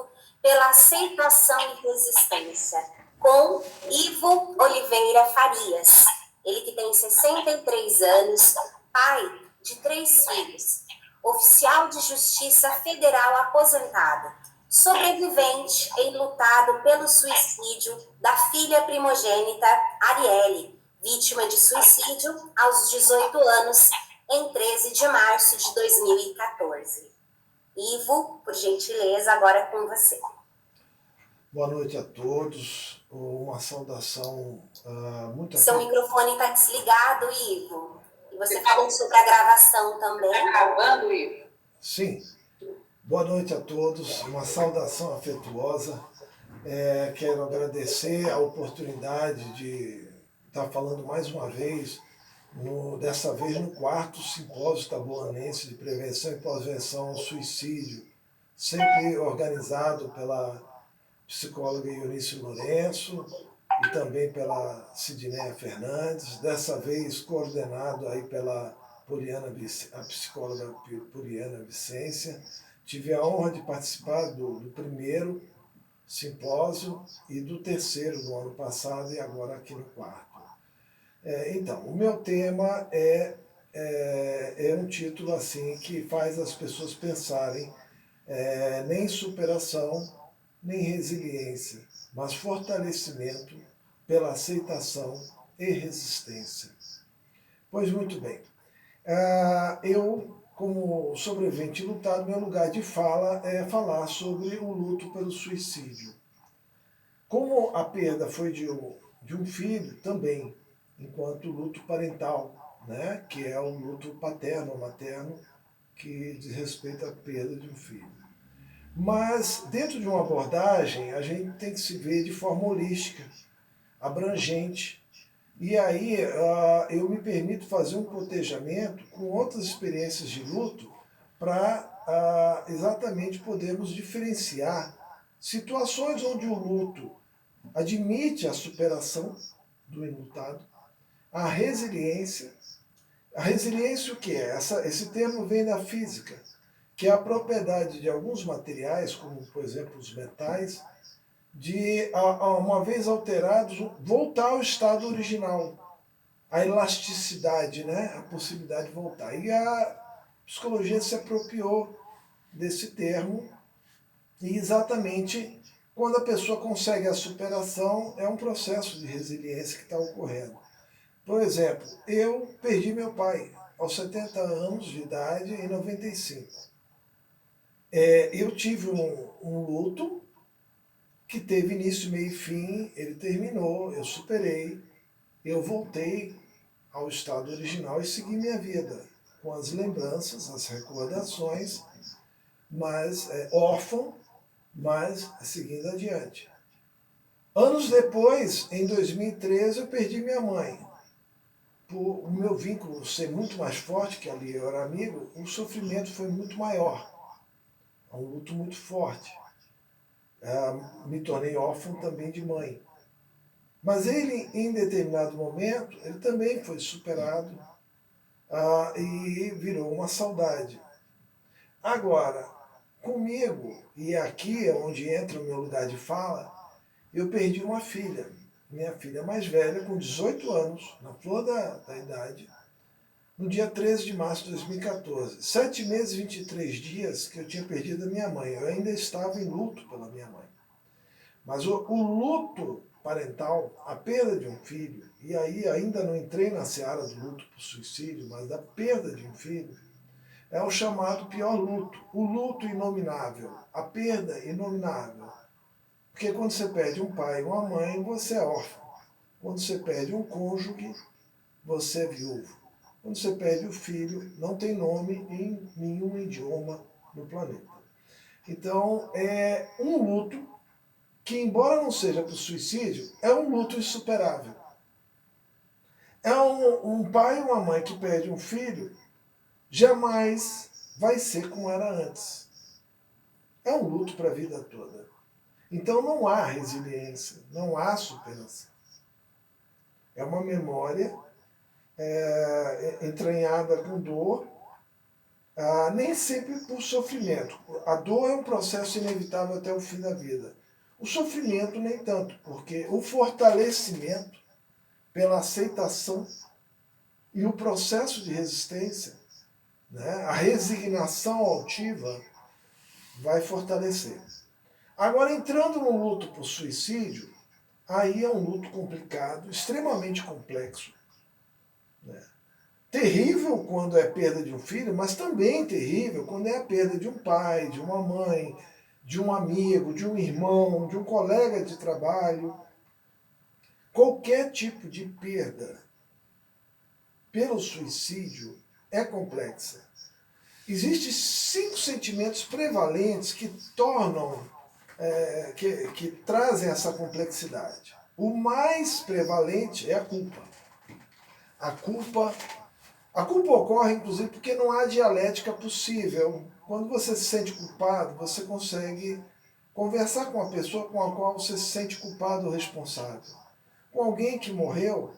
luto pela aceitação e resistência, com Ivo Oliveira Farias. Ele que tem 63 anos, pai de 3 filhos, oficial de justiça federal aposentado, sobrevivente enlutado pelo suicídio da filha primogênita Arielle, vítima de suicídio aos 18 anos, em 13 de março de 2014. Ivo, por gentileza, agora é com você. Boa noite a todos. Uma saudação muito Seu microfone está desligado, Ivo. E você falou sobre a gravação também. Está gravando, Ivo? Sim. Boa noite a todos. Uma saudação afetuosa. Quero agradecer a oportunidade de estar falando mais uma vez, dessa vez no 4º Simpósio Taboanense de Prevenção e Pós-Venção ao Suicídio, sempre organizado pela psicóloga Eunice Lourenço e também pela Sidneia Fernandes, dessa vez coordenado aí pela a psicóloga Poliana Vicência. Tive a honra de participar do primeiro simpósio e do terceiro do ano passado e agora aqui no 4º. Então, o meu tema é um título assim que faz as pessoas pensarem nem superação, nem resiliência, mas fortalecimento pela aceitação e resistência. Pois muito bem, eu, como sobrevivente lutado, meu lugar de fala é falar sobre o luto pelo suicídio. Como a perda foi de um filho, também, enquanto luto parental, né, que é o luto paterno ou materno, que diz respeito à perda de um filho. Mas, dentro de uma abordagem, a gente tem que se ver de forma holística, abrangente. E aí eu me permito fazer um cotejamento com outras experiências de luto para exatamente podermos diferenciar situações onde o luto admite a superação do enlutado, a resiliência. A resiliência o que é? Esse termo vem da física, que é a propriedade de alguns materiais, como por exemplo os metais, de, uma vez alterados, voltar ao estado original. A elasticidade, né? A possibilidade de voltar. E a psicologia se apropriou desse termo e exatamente quando a pessoa consegue a superação, é um processo de resiliência que está ocorrendo. Por exemplo, eu perdi meu pai aos 70 anos de idade, em 95. Eu tive um luto que teve início, meio e fim, ele terminou, eu superei, eu voltei ao estado original e segui minha vida, com as lembranças, as recordações, mas órfão, mas seguindo adiante. Anos depois, em 2013, eu perdi minha mãe. Por o meu vínculo ser muito mais forte, que ali eu era amigo, o sofrimento foi muito maior. É um luto muito forte. Me tornei órfão também de mãe. Mas ele, em determinado momento, ele também foi superado e virou uma saudade. Agora, comigo, e aqui é onde entra o meu lugar de fala, eu perdi uma filha, minha filha mais velha, com 18 anos, na flor da idade, no dia 13 de março de 2014. 7 meses e 23 dias que eu tinha perdido a minha mãe. Eu ainda estava em luto pela minha mãe. Mas o luto parental, a perda de um filho, e aí ainda não entrei na seara do luto por suicídio, mas da perda de um filho, é o chamado pior luto, o luto inominável, a perda inominável. Porque quando você perde um pai e uma mãe, você é órfão. Quando você perde um cônjuge, você é viúvo. Quando você perde o filho, não tem nome em nenhum idioma no planeta. Então, é um luto que, embora não seja por suicídio, é um luto insuperável. É um pai e uma mãe que perde um filho, jamais vai ser como era antes. É um luto para a vida toda. Então não há resiliência, não há superação. É uma memória entranhada com dor, Nem sempre por sofrimento. A dor é um processo inevitável até o fim da vida. O sofrimento nem tanto, porque o fortalecimento pela aceitação e o processo de resistência, né, a resignação altiva, vai fortalecer. Agora, entrando no luto por suicídio, aí é um luto complicado, extremamente complexo. Né? Terrível quando é a perda de um filho, mas também terrível quando é a perda de um pai, de uma mãe, de um amigo, de um irmão, de um colega de trabalho. Qualquer tipo de perda pelo suicídio é complexa. Existem 5 sentimentos prevalentes que tornam, que trazem essa complexidade. O mais prevalente é a culpa. A culpa, a culpa ocorre, inclusive, porque não há dialética possível. Quando você se sente culpado, você consegue conversar com a pessoa com a qual você se sente culpado ou responsável. Com alguém que morreu,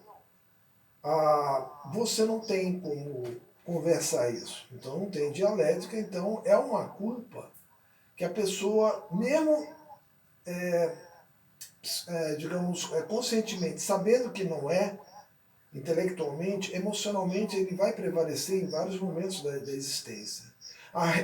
você não tem como conversar isso. Então não tem dialética, então é uma culpa que a pessoa, mesmo, digamos, conscientemente, sabendo que não é, intelectualmente, emocionalmente, ele vai prevalecer em vários momentos da existência.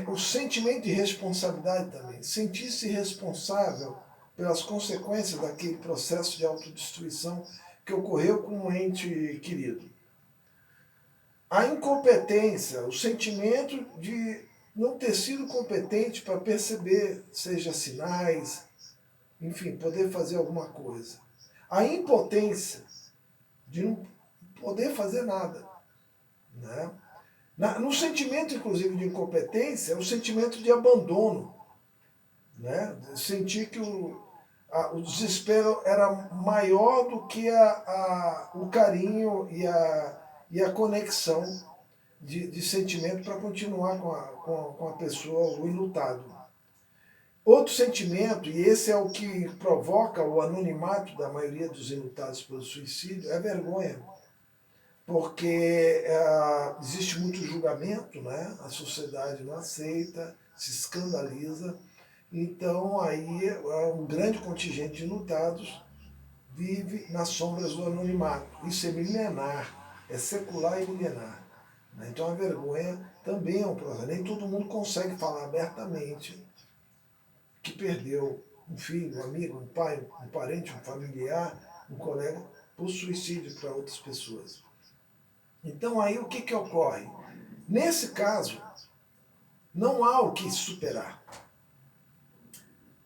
O sentimento de responsabilidade também, sentir-se responsável pelas consequências daquele processo de autodestruição que ocorreu com um ente querido. A incompetência, o sentimento de não ter sido competente para perceber, seja sinais, enfim, poder fazer alguma coisa. A impotência de não poder fazer nada. Né? No sentimento, inclusive, de incompetência, é o sentimento de abandono. Né? Sentir que o desespero era maior do que o carinho e a conexão de sentimento para continuar com a pessoa, o enlutado. Outro sentimento, e esse é o que provoca o anonimato da maioria dos enlutados pelo suicídio, é a vergonha. Porque existe muito julgamento, né? A sociedade não aceita, se escandaliza. Então, aí, um grande contingente de enlutados vive nas sombras do anonimato. Isso é milenar, é secular e milenar. Então a vergonha também é um problema. Nem todo mundo consegue falar abertamente que perdeu um filho, um amigo, um pai, um parente, um familiar, um colega, por suicídio para outras pessoas. Então aí o que ocorre? Nesse caso, não há o que superar.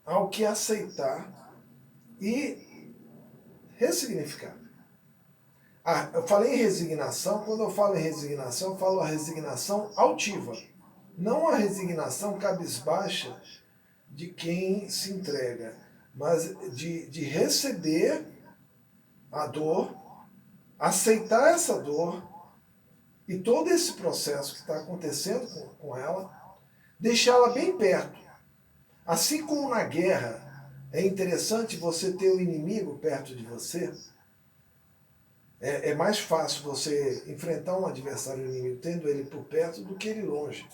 Há o que aceitar e ressignificar. Eu falei em resignação, quando eu falo em resignação, eu falo a resignação altiva. Não a resignação cabisbaixa de quem se entrega, mas de receber a dor, aceitar essa dor e todo esse processo que está acontecendo com ela, deixá-la bem perto. Assim como na guerra é interessante você ter o inimigo perto de você, é mais fácil você enfrentar um adversário inimigo tendo ele por perto do que ele longe,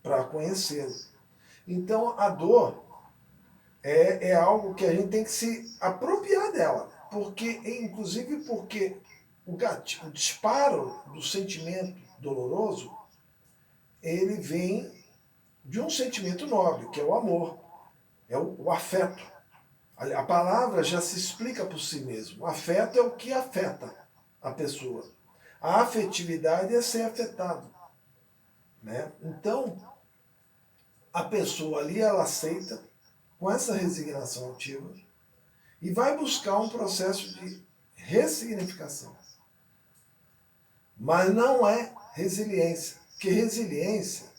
para conhecê-lo. Então a dor é algo que a gente tem que se apropriar dela, inclusive porque o disparo do sentimento doloroso, ele vem de um sentimento nobre, que é o amor, é o afeto. A palavra já se explica por si mesmo. O afeto é o que afeta a pessoa. A afetividade é ser afetado. Né? Então, a pessoa ali, ela aceita com essa resignação ativa e vai buscar um processo de ressignificação. Mas não é resiliência, porque resiliência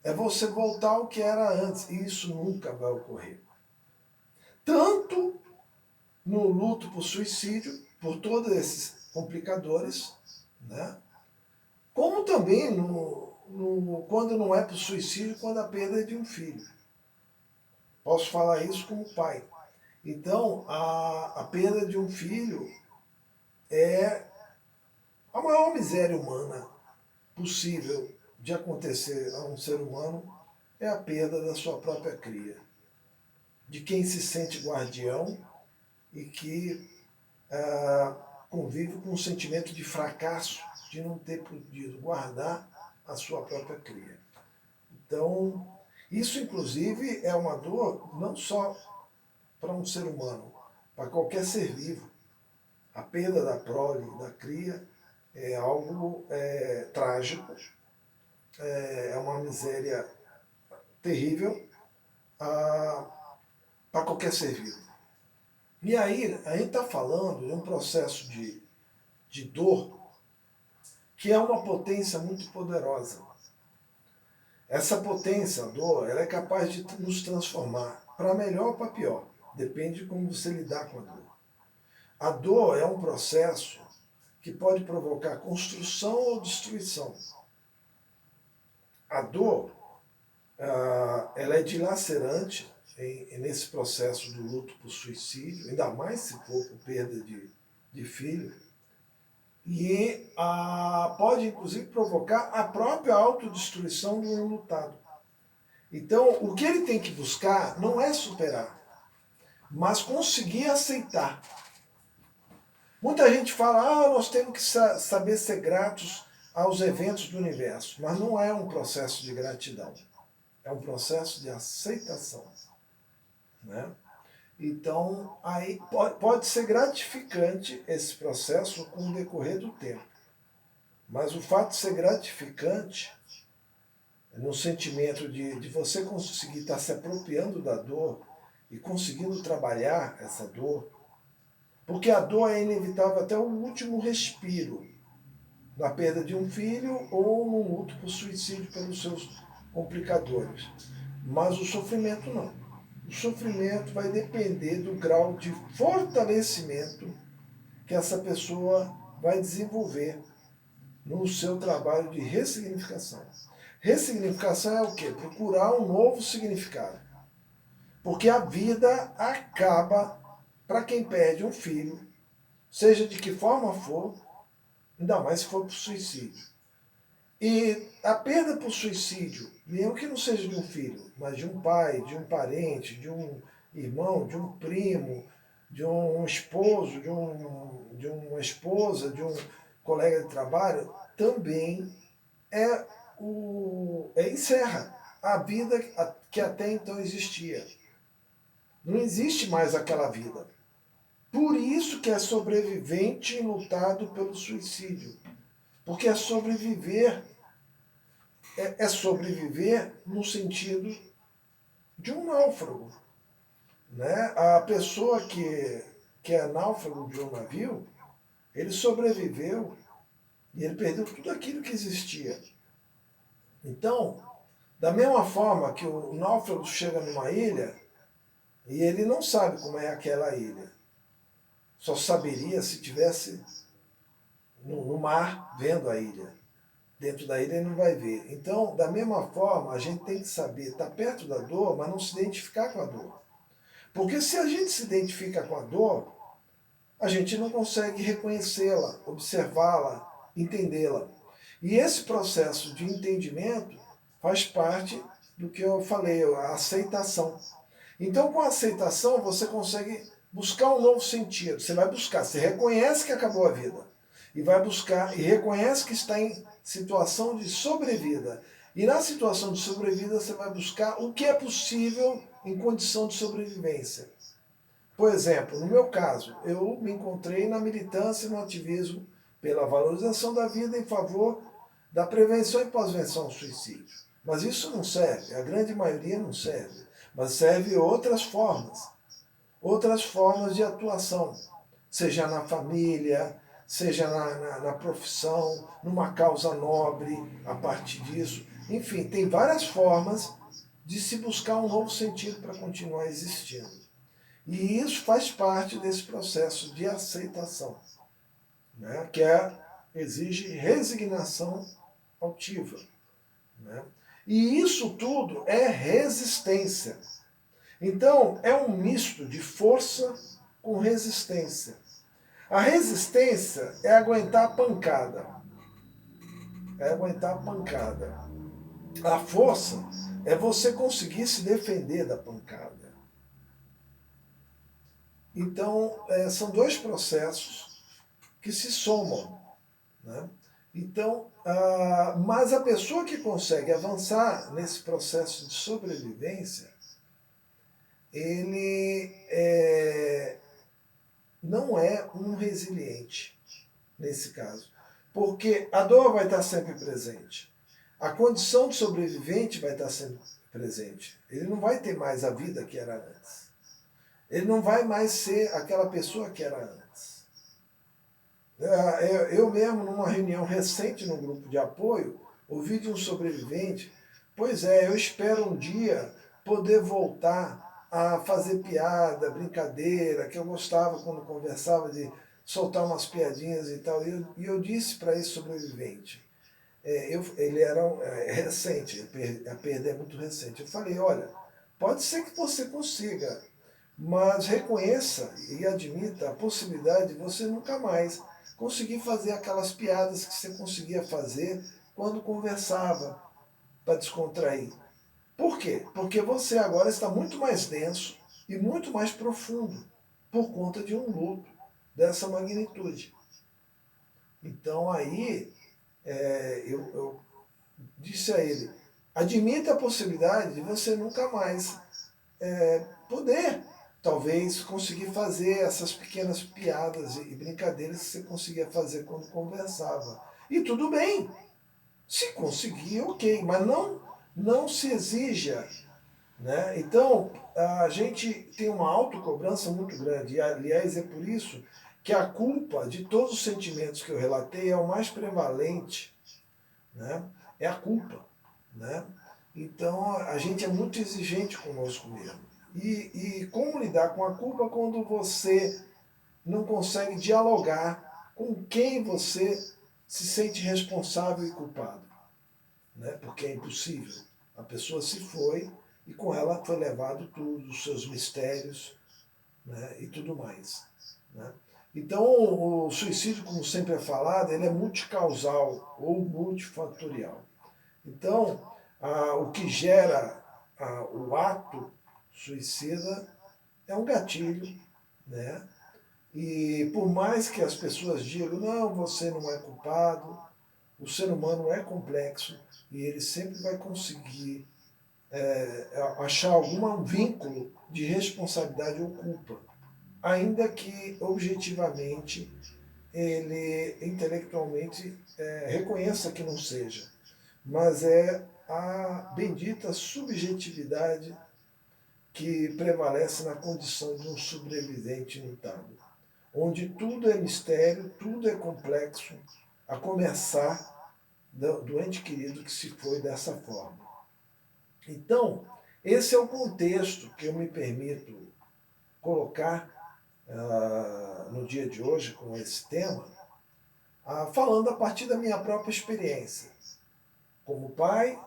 é você voltar ao que era antes, e isso nunca vai ocorrer. Tanto no luto por suicídio, por todos esses complicadores, né? Como também quando não é por suicídio, quando a perda é de um filho. Posso falar isso como pai. Então, a perda de um filho é a maior miséria humana possível de acontecer a um ser humano é a perda da sua própria cria, de quem se sente guardião e que convive com um sentimento de fracasso, de não ter podido guardar a sua própria cria. Então, isso inclusive é uma dor não só para um ser humano, para qualquer ser vivo. A perda da prole, da cria, é algo trágico, é uma miséria terrível para qualquer ser vivo. E aí, a gente está falando de um processo de dor que é uma potência muito poderosa. Essa potência, a dor, ela é capaz de nos transformar para melhor ou para pior. Depende de como você lidar com a dor. A dor é um processo que pode provocar construção ou destruição. A dor, ela é dilacerante nesse processo do luto por suicídio, ainda mais se for por perda de filho, e pode inclusive provocar a própria autodestruição do enlutado. Então, o que ele tem que buscar não é superar, mas conseguir aceitar. Muita gente fala, nós temos que saber ser gratos aos eventos do universo, mas não é um processo de gratidão, é um processo de aceitação. Né? Então, aí pode ser gratificante esse processo com o decorrer do tempo. Mas o fato de ser gratificante, no sentimento de você conseguir estar se apropriando da dor e conseguindo trabalhar essa dor, porque a dor é inevitável até o último respiro, na perda de um filho ou no luto por suicídio pelos seus complicadores. Mas o sofrimento não. O sofrimento vai depender do grau de fortalecimento que essa pessoa vai desenvolver no seu trabalho de ressignificação. Ressignificação é o quê? Procurar um novo significado. Porque a vida acaba para quem perde um filho, seja de que forma for, ainda mais se for por suicídio. E a perda por suicídio, mesmo que não seja de um filho, mas de um pai, de um parente, de um irmão, de um primo, de um esposo, de uma esposa, de um colega de trabalho, também encerra a vida que até então existia. Não existe mais aquela vida. Por isso que é sobrevivente lutado pelo suicídio. Porque é sobreviver no sentido de um náufrago. Né? A pessoa que é náufrago de um navio, ele sobreviveu e ele perdeu tudo aquilo que existia. Então, da mesma forma que o náufrago chega numa ilha e ele não sabe como é aquela ilha, só saberia se estivesse no mar vendo a ilha. Dentro da ilha ele não vai ver. Então, da mesma forma, a gente tem que saber estar perto da dor, mas não se identificar com a dor. Porque se a gente se identifica com a dor, a gente não consegue reconhecê-la, observá-la, entendê-la. E esse processo de entendimento faz parte do que eu falei, a aceitação. Então, com a aceitação, você consegue buscar um novo sentido. Você vai buscar, você reconhece que acabou a vida. E vai buscar, e reconhece que está em situação de sobrevida. E na situação de sobrevida, você vai buscar o que é possível em condição de sobrevivência. Por exemplo, no meu caso, eu me encontrei na militância e no ativismo pela valorização da vida em favor da prevenção e pós-venção ao suicídio. Mas isso não serve, a grande maioria não serve. Mas serve outras formas de atuação, seja na família, seja na profissão, numa causa nobre, a partir disso. Enfim, tem várias formas de se buscar um novo sentido para continuar existindo. E isso faz parte desse processo de aceitação, né? Que exige resignação altiva. Né? E isso tudo é resistência. Então, é um misto de força com resistência. A resistência é aguentar a pancada. É aguentar a pancada. A força é você conseguir se defender da pancada. Então, são dois processos que se somam, né? Então, mas a pessoa que consegue avançar nesse processo de sobrevivência, ele não é um resiliente nesse caso, porque a dor vai estar sempre presente, a condição de sobrevivente vai estar sempre presente. Ele não vai ter mais a vida que era antes. Ele não vai mais ser aquela pessoa que era antes. Eu mesmo, numa reunião recente no grupo de apoio, ouvi de um sobrevivente, pois é, eu espero um dia poder voltar a fazer piada, brincadeira, que eu gostava quando conversava de soltar umas piadinhas e tal. E eu disse para esse sobrevivente, ele era recente, a perda é muito recente. Eu falei, olha, pode ser que você consiga, mas reconheça e admita a possibilidade de você nunca mais conseguir fazer aquelas piadas que você conseguia fazer quando conversava para descontrair. Por quê? Porque você agora está muito mais denso e muito mais profundo por conta de um luto dessa magnitude. Então aí eu disse a ele, admita a possibilidade de você nunca mais poder, talvez, conseguir fazer essas pequenas piadas e brincadeiras que você conseguia fazer quando conversava. E tudo bem, se conseguir, ok, mas não se exija. Né? Então, a gente tem uma autocobrança muito grande, e aliás é por isso que a culpa de todos os sentimentos que eu relatei é o mais prevalente, né? É a culpa. Né? Então a gente é muito exigente conosco mesmo. E como lidar com a culpa quando você não consegue dialogar com quem você se sente responsável e culpado? Né? Porque é impossível. A pessoa se foi e com ela foi levado tudo, os seus mistérios, né? E tudo mais. Né? Então o suicídio, como sempre é falado, ele é multicausal ou multifatorial. Então, o que gera o ato suicida é um gatilho, né? E por mais que as pessoas digam, não, você não é culpado, o ser humano é complexo e ele sempre vai conseguir achar algum vínculo de responsabilidade ou culpa, ainda que objetivamente ele intelectualmente reconheça que não seja, mas é a bendita subjetividade que prevalece na condição de um sobrevivente lutado, onde tudo é mistério, tudo é complexo, a começar do ente querido que se foi dessa forma. Então, esse é o contexto que eu me permito colocar no dia de hoje com esse tema, falando a partir da minha própria experiência. Como pai,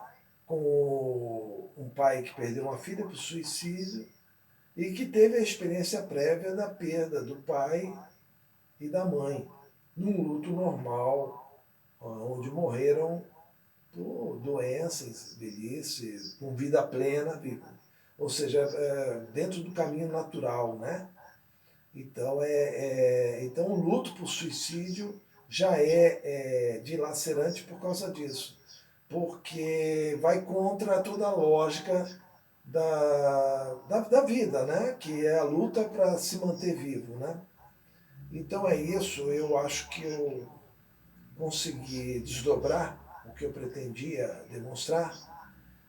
como um pai que perdeu uma filha para o suicídio e que teve a experiência prévia da perda do pai e da mãe, num luto normal, onde morreram por doenças, velhice, com vida plena, ou seja, dentro do caminho natural, né? Então, então o luto por suicídio já é dilacerante por causa disso, porque vai contra toda a lógica da vida, né? Que é a luta para se manter vivo. Né? Então é isso, eu acho que eu consegui desdobrar o que eu pretendia demonstrar,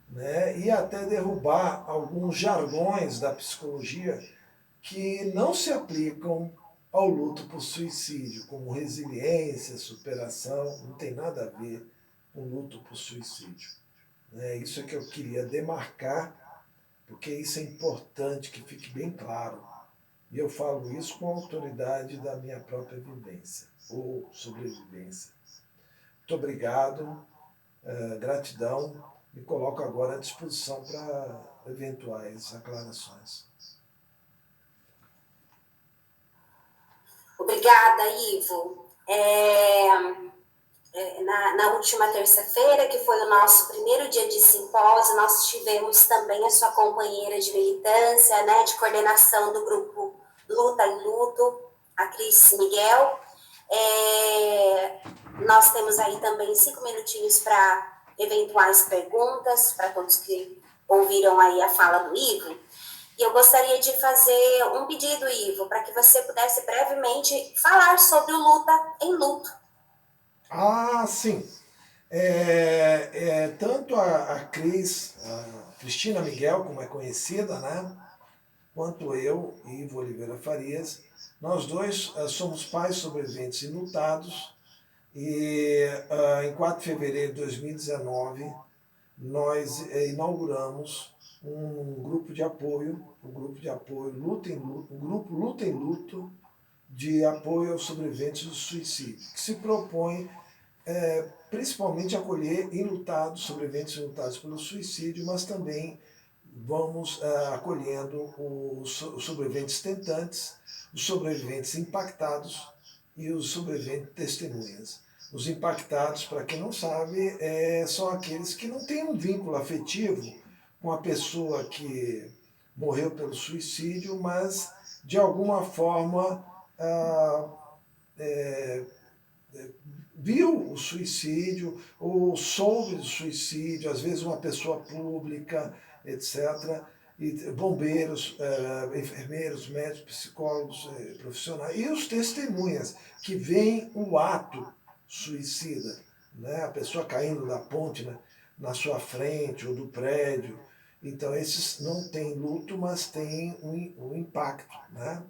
né? E até derrubar alguns jargões da psicologia que não se aplicam ao luto por suicídio, como resiliência, superação, não tem nada a ver com luto por suicídio. Isso é que eu queria demarcar, porque isso é importante que fique bem claro. E eu falo isso com a autoridade da minha própria vivência, ou sobrevivência. Muito obrigado, gratidão, me coloco agora à disposição para eventuais aclarações. Obrigada, Ivo. Na última terça-feira, que foi o nosso primeiro dia de simpósio, nós tivemos também a sua companheira de militância, né, de coordenação do grupo Luta em Luto, a Cris Miguel. Nós temos aí também 5 minutinhos para eventuais perguntas, para todos que ouviram aí a fala do Ivo. E eu gostaria de fazer um pedido, Ivo, para que você pudesse brevemente falar sobre o Luta em Luto. Ah, sim. Tanto a Cris, a Cristina Miguel, como é conhecida, né? Quanto eu, Ivo Oliveira Farias, nós dois somos pais sobreviventes enlutados e em 4 de fevereiro de 2019 nós inauguramos um grupo de apoio, Luta em Luto, um grupo Luta em Luto de apoio aos sobreviventes do suicídio, que se propõe principalmente acolher sobreviventes enlutados pelo suicídio, mas também vamos acolhendo os sobreviventes tentantes, os sobreviventes impactados e os sobreviventes testemunhas. Os impactados, para quem não sabe, são aqueles que não têm um vínculo afetivo com a pessoa que morreu pelo suicídio, mas de alguma forma ah, é, viu o suicídio ou soube do suicídio, às vezes uma pessoa pública, etc. E bombeiros, enfermeiros, médicos, psicólogos, profissionais, e os testemunhas que veem o ato suicida, né? A pessoa caindo da ponte, né, na sua frente ou do prédio. Então, esses não têm luto, mas têm um impacto. Né?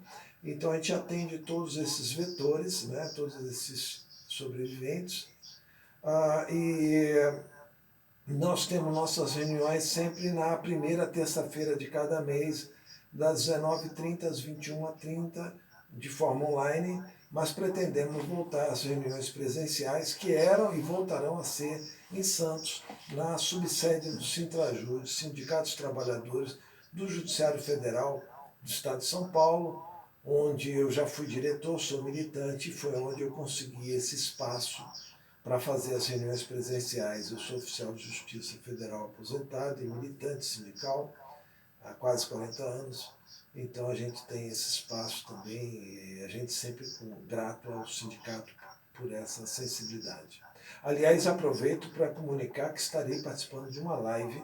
Então, a gente atende todos esses vetores, né, todos esses sobreviventes. E nós temos nossas reuniões sempre na primeira terça-feira de cada mês, das 19h30 às 21h30, de forma online, mas pretendemos voltar às reuniões presenciais, que eram e voltarão a ser em Santos, na subsede do Sintrajud, Sindicato dos Trabalhadores do Judiciário Federal do Estado de São Paulo, onde eu já fui diretor, sou militante, e foi onde eu consegui esse espaço para fazer as reuniões presenciais. Eu sou oficial de Justiça Federal aposentado e militante sindical há quase 40 anos, então a gente tem esse espaço também e a gente sempre grato ao sindicato por essa sensibilidade. Aliás, aproveito para comunicar que estarei participando de uma live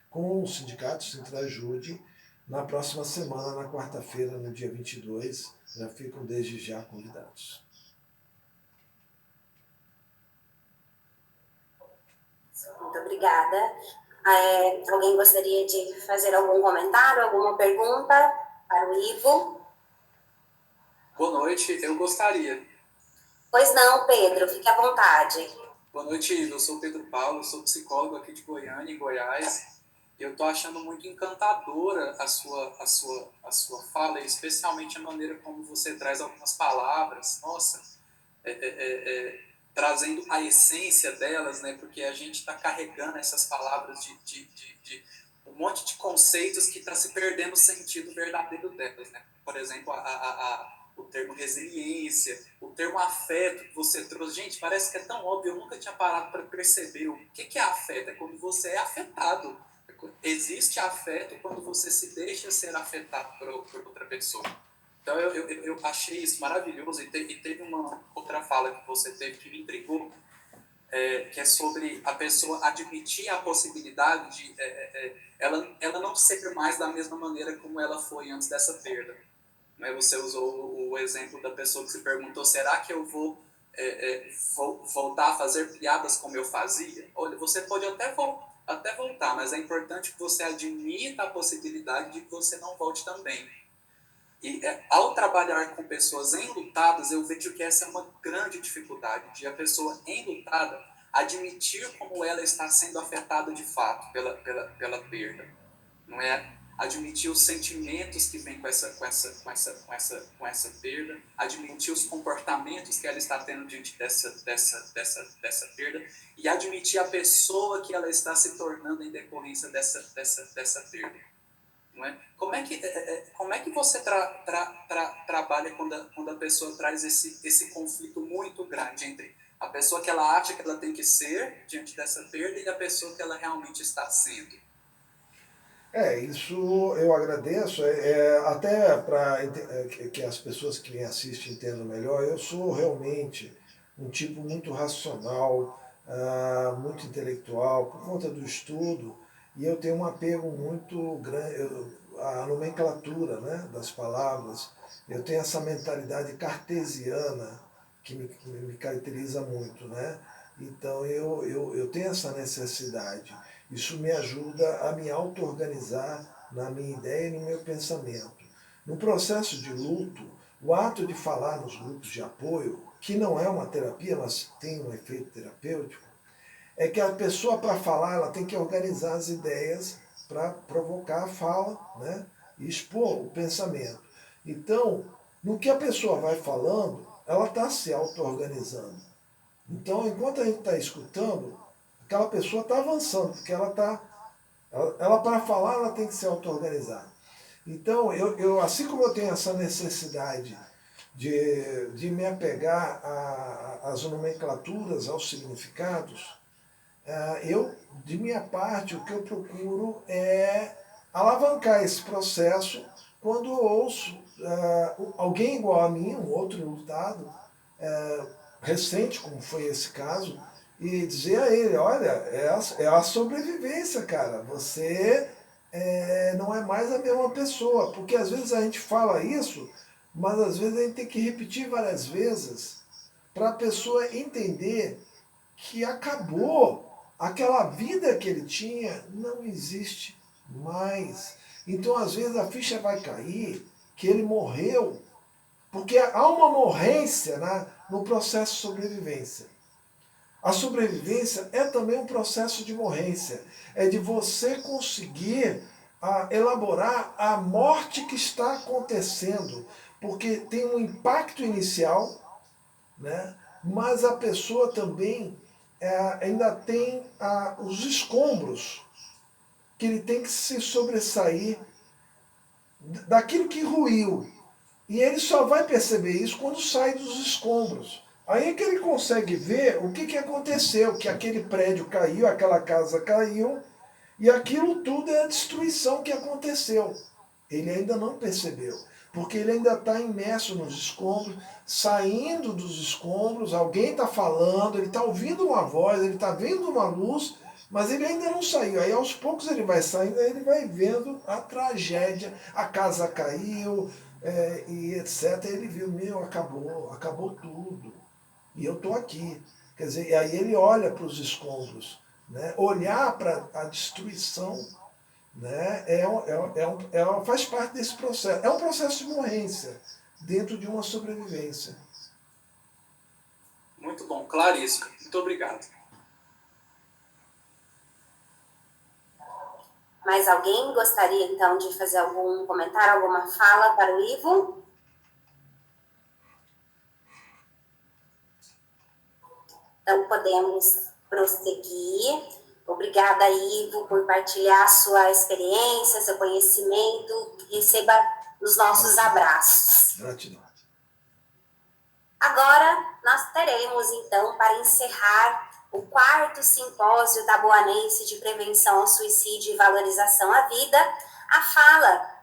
com o sindicato Sintrajude na próxima semana, na quarta-feira, no dia 22. Já ficam desde já convidados. Muito obrigada. Alguém gostaria de fazer algum comentário, alguma pergunta para o Ivo? Boa noite, eu gostaria. Pois não, Pedro, fique à vontade. Boa noite, Ivo. Eu sou Pedro Paulo, sou psicólogo aqui de Goiânia, em Goiás. Eu estou achando muito encantadora a sua fala, especialmente a maneira como você traz algumas palavras. Nossa, trazendo a essência delas, né? Porque a gente está carregando essas palavras de um monte de conceitos que está se perdendo o sentido verdadeiro delas, né? Por exemplo, o termo resiliência, o termo afeto que você trouxe. Gente, parece que é tão óbvio, eu nunca tinha parado para perceber o que é afeto. É quando você é afetado. Existe afeto quando você se deixa ser afetado por outra pessoa. Então eu achei isso maravilhoso. E teve uma outra fala que você teve que me intrigou, que é sobre a pessoa admitir a possibilidade de ela não ser mais da mesma maneira como ela foi antes dessa perda. Né? Você usou o exemplo da pessoa que se perguntou, será que eu vou voltar a fazer piadas como eu fazia? Olha, você pode até voltar, mas é importante que você admita a possibilidade de que você não volte também. E ao trabalhar com pessoas enlutadas, eu vejo que essa é uma grande dificuldade, de a pessoa enlutada admitir como ela está sendo afetada de fato pela perda. Não é? Admitir os sentimentos que vêm com essa perda, admitir os comportamentos que ela está tendo diante dessa perda e admitir a pessoa que ela está se tornando em decorrência dessa perda. Não é? Como é que você trabalha quando a pessoa traz esse conflito muito grande entre A pessoa que ela acha que ela tem que ser diante dessa perda e a pessoa que ela realmente está sendo. Isso eu agradeço, até para que as pessoas que me assistem entendam melhor, eu sou realmente um tipo muito racional, muito intelectual, por conta do estudo, e eu tenho um apego muito grande à nomenclatura, né, das palavras. Eu tenho essa mentalidade cartesiana que me caracteriza muito, né? Então eu tenho essa necessidade. Isso me ajuda a me auto-organizar na minha ideia e no meu pensamento. No processo de luto, o ato de falar nos grupos de apoio, que não é uma terapia, mas tem um efeito terapêutico, é que a pessoa, para falar, ela tem que organizar as ideias para provocar a fala, né? E expor o pensamento. Então, no que a pessoa vai falando, ela está se auto-organizando. Então, enquanto a gente está escutando, aquela pessoa está avançando, porque ela para falar, ela tem que se auto-organizar. Então, assim como eu tenho essa necessidade de me apegar às nomenclaturas, aos significados, de minha parte, o que eu procuro é alavancar esse processo quando eu ouço alguém igual a mim, um outro lutado, recente, como foi esse caso, e dizer a ele, olha, é a sobrevivência, cara. Você não é mais a mesma pessoa. Porque às vezes a gente fala isso, mas às vezes a gente tem que repetir várias vezes para a pessoa entender que acabou. Aquela vida que ele tinha não existe mais. Então, às vezes, a ficha vai cair que ele morreu, porque há uma morrência no processo de sobrevivência. A sobrevivência é também um processo de morrência. É de você conseguir elaborar a morte que está acontecendo. Porque tem um impacto inicial, né? Mas a pessoa também ainda tem os escombros que ele tem que se sobressair daquilo que ruiu. E ele só vai perceber isso quando sai dos escombros. Aí é que ele consegue ver o que aconteceu, que aquele prédio caiu, aquela casa caiu, e aquilo tudo é a destruição que aconteceu. Ele ainda não percebeu, porque ele ainda está imerso nos escombros, saindo dos escombros, alguém está falando, ele está ouvindo uma voz, ele está vendo uma luz, mas ele ainda não saiu. Aí aos poucos ele vai saindo, aí ele vai vendo a tragédia, a casa caiu, e etc. Ele viu, acabou tudo. E eu estou aqui. Quer dizer, e aí ele olha para os escombros. Né? Olhar para a destruição, né? Faz parte desse processo. É um processo de morrência dentro de uma sobrevivência. Muito bom, claríssimo. Muito obrigado. Mais alguém gostaria, então, de fazer algum comentário, alguma fala para o Ivo? Então, podemos prosseguir. Obrigada, Ivo, por partilhar sua experiência, seu conhecimento. Receba os nossos abraços. Gratidão. Agora, nós teremos, então, para encerrar o 4º Simpósio Taboanense de Prevenção ao Suicídio e Valorização à Vida, a fala